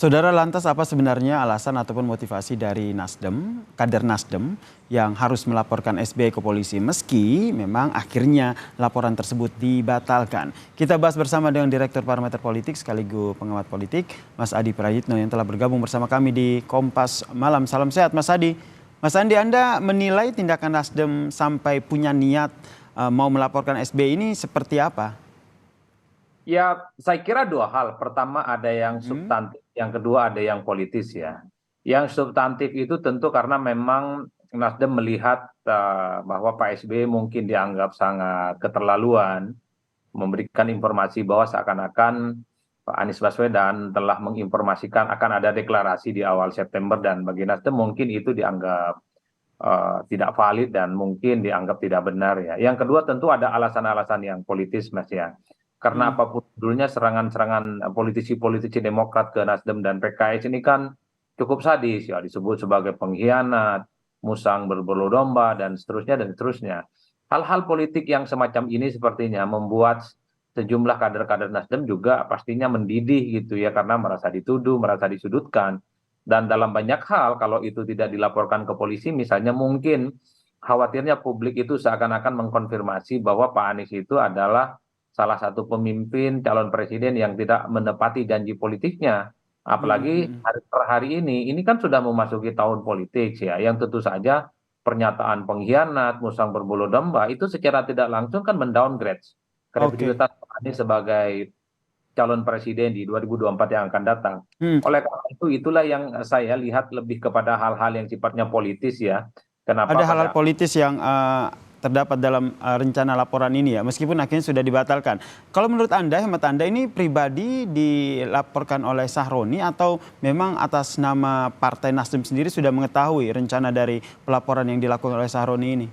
Saudara, lantas apa sebenarnya alasan ataupun motivasi dari Nasdem, kader Nasdem yang harus melaporkan SBY ke polisi meski memang akhirnya laporan tersebut dibatalkan? Kita bahas bersama dengan Direktur Parameter Politik sekaligus pengamat politik, Mas Adi Prayitno yang telah bergabung bersama kami di Kompas Malam. Salam sehat Mas Adi. Mas Andi, Anda menilai tindakan Nasdem sampai punya niat mau melaporkan SBY ini seperti apa? Ya, saya kira dua hal. Pertama ada yang Mhm. substantif, yang kedua ada yang politis ya. Yang substantif itu tentu karena memang Nasdem melihat bahwa Pak SBY mungkin dianggap sangat keterlaluan, memberikan informasi bahwa seakan-akan Pak Anies Baswedan telah menginformasikan akan ada deklarasi di awal September dan bagi Nasdem mungkin itu dianggap tidak valid dan mungkin dianggap tidak benar ya. Yang kedua tentu ada alasan-alasan yang politis Mas ya. Karena Hmm. apapun judulnya serangan-serangan politisi-politisi Demokrat ke Nasdem dan PKS ini kan cukup sadis ya, disebut sebagai pengkhianat, musang berbulu domba dan seterusnya dan seterusnya. Hal-hal politik yang semacam ini sepertinya membuat sejumlah kader-kader Nasdem juga pastinya mendidih gitu ya karena merasa dituduh, merasa disudutkan. Dan dalam banyak hal kalau itu tidak dilaporkan ke polisi misalnya mungkin khawatirnya publik itu seakan-akan mengkonfirmasi bahwa Pak Anies itu adalah salah satu pemimpin calon presiden yang tidak menepati janji politiknya. Apalagi Mhm. hari per hari ini kan sudah memasuki tahun politik ya, yang tentu saja pernyataan pengkhianat, musang berbulu domba itu secara tidak langsung kan mendowngrade Oke. kredibilitas Pak Anies sebagai calon presiden di 2024 yang akan datang. Hmm. Oleh karena itu, itulah yang saya lihat lebih kepada hal-hal yang sifatnya politis ya. Kenapa Ada hal-hal pada politis yang terdapat dalam rencana laporan ini ya, meskipun akhirnya sudah dibatalkan. Kalau menurut Anda, hemat Anda ini pribadi dilaporkan oleh Sahroni atau memang atas nama Partai Nasdem sendiri sudah mengetahui rencana dari pelaporan yang dilakukan oleh Sahroni ini?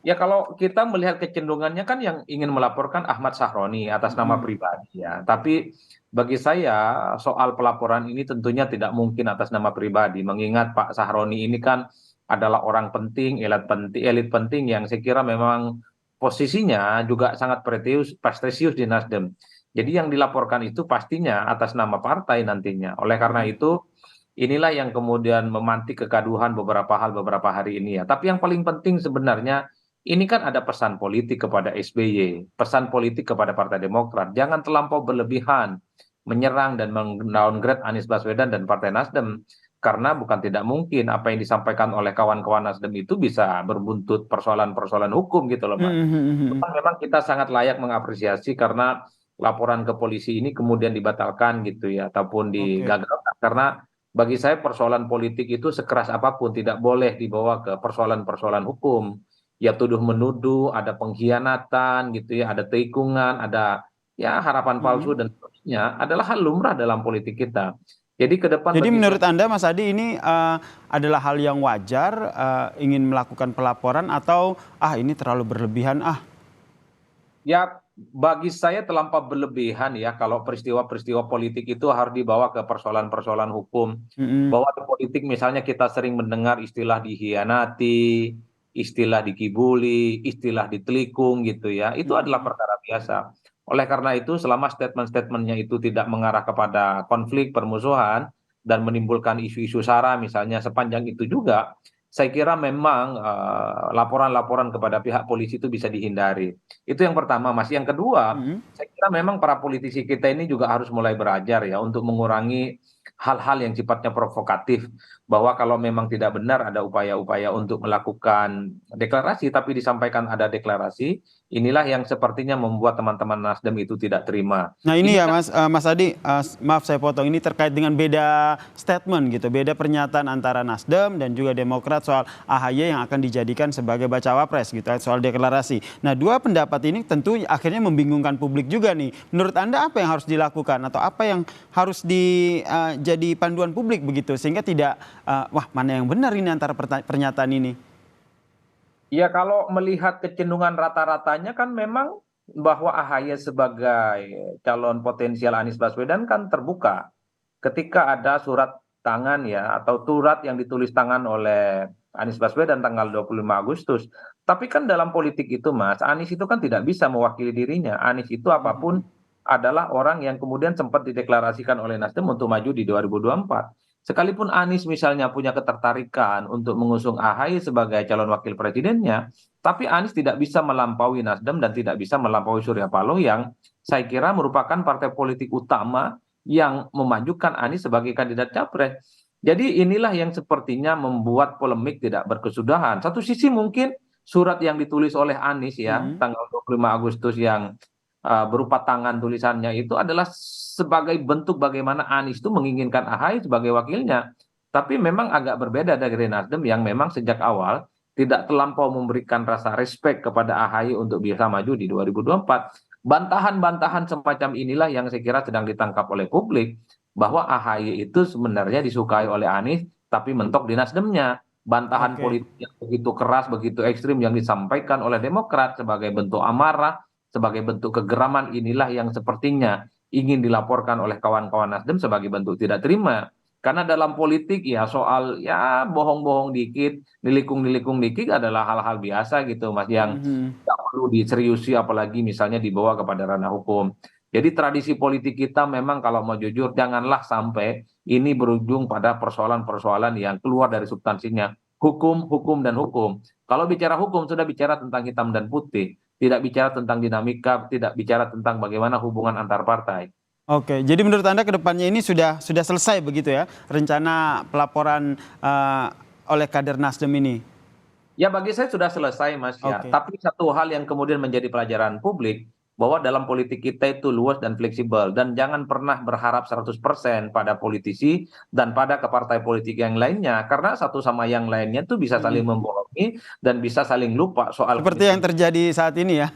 ya kalau kita melihat kecenderungannya kan yang ingin melaporkan Ahmad Sahroni atas nama Mhm. pribadi ya. Tapi bagi saya soal pelaporan ini tentunya tidak mungkin atas nama pribadi. Mengingat Pak Sahroni ini kan adalah orang penting, elit penting yang saya kira memang posisinya juga sangat prestisius di Nasdem. Jadi yang dilaporkan itu pastinya atas nama partai nantinya. Oleh karena Mhm. itu inilah yang kemudian memantik kegaduhan beberapa hal beberapa hari ini ya. Tapi yang paling penting sebenarnya ini kan ada pesan politik kepada SBY, pesan politik kepada Partai Demokrat. Jangan terlampau berlebihan menyerang dan mendowngrade Anies Baswedan dan Partai Nasdem. Karena bukan tidak mungkin apa yang disampaikan oleh kawan-kawan Nasdem itu bisa berbuntut persoalan-persoalan hukum gitu loh, Mhm Mas. mhm mhm. Cuman memang kita sangat layak mengapresiasi karena laporan ke polisi ini kemudian dibatalkan gitu ya, ataupun Oke. digagalkan. Karena bagi saya persoalan politik itu sekeras apapun tidak boleh dibawa ke persoalan-persoalan hukum. Ya tuduh menuduh, ada pengkhianatan gitu ya, ada tikungan, ada ya harapan palsu Mhm. dan seterusnya adalah hal lumrah dalam politik kita. Jadi ke depan Jadi bagi menurut saya Anda, Mas Adi, ini adalah hal yang wajar, ingin melakukan pelaporan atau ini terlalu berlebihan ya bagi saya terlampau berlebihan ya kalau peristiwa-peristiwa politik itu harus dibawa ke persoalan-persoalan hukum. Mhm. Bahwa di politik misalnya kita sering mendengar istilah dikhianati, istilah dikibuli, istilah ditelikung gitu ya. Itu adalah Mhm. perkara biasa. Oleh karena itu selama statement-statementnya itu tidak mengarah kepada konflik, permusuhan, dan menimbulkan isu-isu sara misalnya sepanjang itu juga, saya kira memang laporan-laporan kepada pihak polisi itu bisa dihindari. Itu yang pertama, Mas. Yang kedua, Mhm. saya kira memang para politisi kita ini juga harus mulai belajar ya untuk mengurangi hal-hal yang sifatnya provokatif. Bahwa kalau memang tidak benar ada upaya-upaya untuk melakukan deklarasi, tapi disampaikan ada deklarasi, inilah yang sepertinya membuat teman-teman Nasdem itu tidak terima. Nah ini Ini ya kan Mas Adi, maaf saya potong, ini terkait dengan beda statement gitu, beda pernyataan antara Nasdem dan juga Demokrat soal AHY yang akan dijadikan sebagai bacawa pres gitu, soal deklarasi. Nah dua pendapat ini tentu akhirnya membingungkan publik juga nih. Menurut Anda apa yang harus dilakukan atau apa yang harus jadi panduan publik begitu sehingga tidak, wah mana yang benar ini antara pernyataan ini? ya kalau melihat kecenderungan rata-ratanya kan memang bahwa AHY sebagai calon potensial Anies Baswedan kan terbuka. Ketika ada surat tangan ya atau surat yang ditulis tangan oleh Anies Baswedan tanggal 25 Agustus. Tapi kan dalam politik itu Mas, Anies itu kan tidak bisa mewakili dirinya. Anies itu apapun Mhm. adalah orang yang kemudian sempat dideklarasikan oleh Nasdem untuk maju di 2024. Sekalipun Anies misalnya punya ketertarikan untuk mengusung AHY sebagai calon wakil presidennya, tapi Anies tidak bisa melampaui Nasdem dan tidak bisa melampaui Surya Paloh yang saya kira merupakan partai politik utama yang memajukan Anies sebagai kandidat capres. Jadi inilah yang sepertinya membuat polemik tidak berkesudahan. Satu sisi mungkin surat yang ditulis oleh Anies ya Hmm. tanggal 25 Agustus yang berupa tangan tulisannya itu adalah sebagai bentuk bagaimana Anies itu menginginkan AHY sebagai wakilnya. Tapi memang agak berbeda dari Nasdem yang memang sejak awal tidak terlampau memberikan rasa respect kepada AHY untuk bisa maju di 2024. Bantahan-bantahan semacam inilah yang saya kira sedang ditangkap oleh publik bahwa AHY itu sebenarnya disukai oleh Anies tapi mentok di Nasdemnya. Bantahan Oke. politik yang begitu keras, begitu ekstrim yang disampaikan oleh Demokrat sebagai bentuk amarah, sebagai bentuk kegeraman inilah yang sepertinya ingin dilaporkan oleh kawan-kawan Nasdem sebagai bentuk tidak terima. Karena dalam politik ya soal ya bohong-bohong dikit, nilikung-nilikung dikit adalah hal-hal biasa gitu Mas yang Mhm. tidak perlu diseriusi apalagi misalnya dibawa kepada ranah hukum. Jadi tradisi politik kita memang kalau mau jujur janganlah sampai ini berujung pada persoalan-persoalan yang keluar dari substansinya. Hukum, hukum, dan hukum. Kalau bicara hukum sudah bicara tentang hitam dan putih, tidak bicara tentang dinamika, tidak bicara tentang bagaimana hubungan antar partai. Oke, jadi menurut Anda ke depannya ini sudah selesai begitu ya rencana pelaporan oleh kader Nasdem ini? Ya bagi saya sudah selesai Mas ya. Oke. Tapi satu hal yang kemudian menjadi pelajaran publik bahwa dalam politik kita itu luas dan fleksibel dan jangan pernah berharap 100% pada politisi dan pada ke partai politik yang lainnya karena satu sama yang lainnya tuh bisa saling Mhm. membohongi dan bisa saling lupa soal Seperti yang komitmen. terjadi saat ini ya?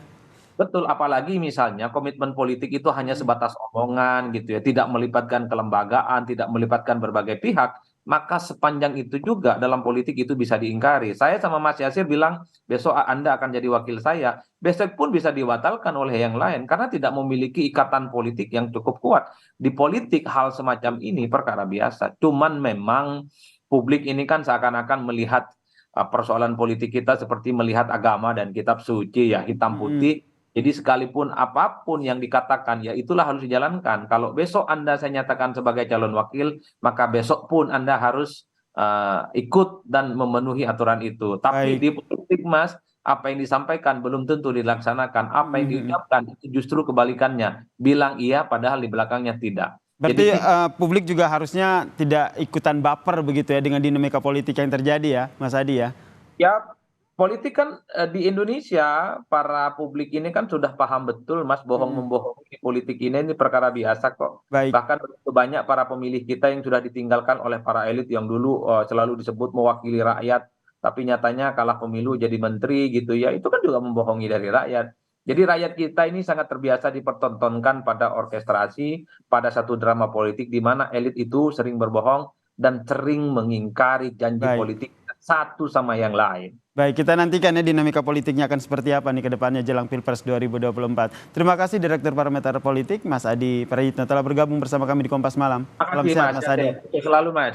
Betul, apalagi misalnya komitmen politik itu hanya Mhm. sebatas omongan gitu ya, tidak melibatkan kelembagaan, tidak melibatkan berbagai pihak, maka sepanjang itu juga dalam politik itu bisa diingkari. Saya sama Mas Yasir bilang, besok Anda akan jadi wakil saya, besok pun bisa dibatalkan oleh yang lain karena tidak memiliki ikatan politik yang cukup kuat. Di politik hal semacam ini perkara biasa, cuman memang publik ini kan seakan-akan melihat persoalan politik kita seperti melihat agama dan kitab suci ya, hitam Mhm. putih. Jadi sekalipun apapun yang dikatakan, ya itulah harus dijalankan. Kalau besok Anda saya nyatakan sebagai calon wakil, maka besok pun Anda harus ikut dan memenuhi aturan itu. Tapi Baik. di politik, Mas, apa yang disampaikan belum tentu dilaksanakan. Apa yang Mhm. diucapkan itu justru kebalikannya. Bilang iya, padahal di belakangnya tidak. Jadi Berarti publik juga harusnya tidak ikutan baper begitu ya dengan dinamika politik yang terjadi ya, Mas Adi ya? ya, politik kan di Indonesia para publik ini kan sudah paham betul Mas Mhm. bohong-membohongi di politik ini perkara biasa kok. Baik. Bahkan begitu banyak para pemilih kita yang sudah ditinggalkan oleh para elit yang dulu selalu disebut mewakili rakyat, tapi nyatanya kalah pemilu jadi menteri gitu ya. Itu kan juga membohongi dari rakyat. Jadi rakyat kita ini sangat terbiasa dipertontonkan pada orkestrasi, pada satu drama politik di mana elit itu sering berbohong dan sering mengingkari janji Baik. politik satu sama yang lain. Baik, kita nantikan ya dinamika politiknya akan seperti apa nih ke depannya jelang Pilpres 2024. Terima kasih Direktur Parameter Politik, Mas Adi Prayitno telah bergabung bersama kami di Kompas Malam. Salam Makasih sehat Mas Mas Yasir. Adi. Sukses selalu Mas.